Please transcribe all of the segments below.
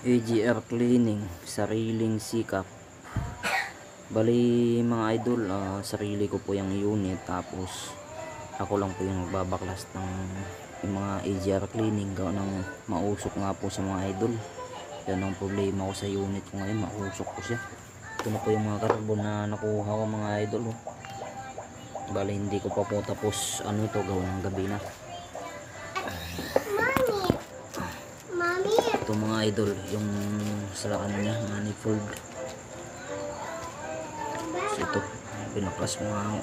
AGR cleaning, sariling sikap. Bali mga idol, sarili ko po yung unit, tapos ako lang po yung magbabaklas ng yung mga AGR cleaning gawa ng mausok nga po sa mga idol. Yan ang problema ko sa unit ko ngayon, mausok po siya. Ito na po yung mga carbon na nakuha ko mga idol. Bali hindi ko pa po tapos ito gawa ng gabi na. Ito mga idol, yung sa niya, manifold. So ito, pinaklas mo nga ako.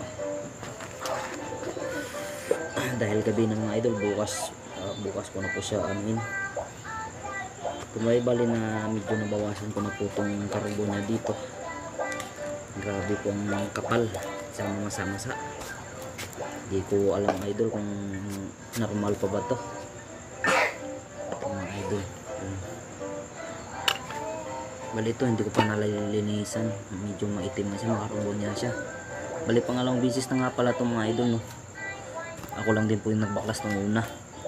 Dahil gabi na mga idol, bukas ko na po siya anuin. Bali na medyo nabawasan ko na po itong karbo niya dito. Grabe po ang kapal sa masa-masa. Hindi ko alam idol kung normal pa ba to. Ito mga idol. Bali ito hindi ko pa nalilinisan, medyo maitim na siya, makarubon niya siya. Bali pangalawang bisis na nga pala itong mga idol, no. Ako lang din po yung nagbaklas ng una.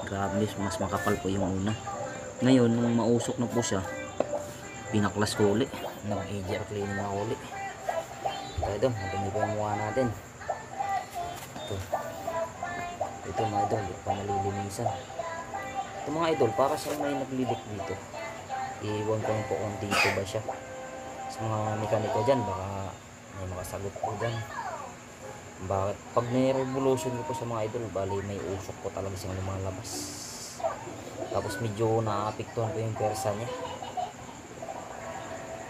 Grabe, mas makapal po yung una. Ngayon nung mausok na po siya, pinaklas ko uli ng AGR cleaning na uli. Ito madumi po yung mukha natin. Ito mga idol, hindi pa nalilinisan. Ito mga idol, para sa may naglilik dito. Iwan ko lang po kung dito ba siya. Sa mga mekaniko dyan, baka may makasagot po dyan. Bakit? Pag ni-revolution ko po sa mga idol, bali may usok po talaga siyang lumalabas. Tapos medyo naapektuhan ko yung persa niya.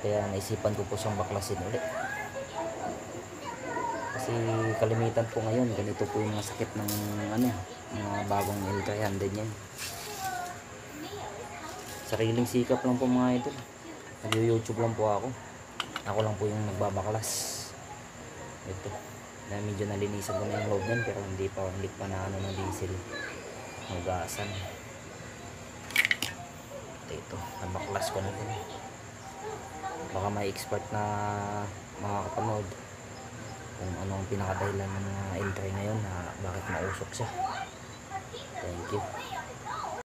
Kaya naisipan ko po siyang baklasin ulit. Kasi kalimitan po ngayon, ganito po yung sakit ng mga bagong L300 niya. Sariling sikap lang po mga idol. Nag-YouTube lang po ako. Ako lang po yung nagbabaklas. Ito. Na medyo nalinisan ko na yung loob yan, pero hindi pa na ng diesel. Magasan. Ito. Nabaklas ko na din. Baka may expert na makakapanood kung ano ang pinakadahilan ng mga L3 ngayon na bakit mausok siya. Thank you.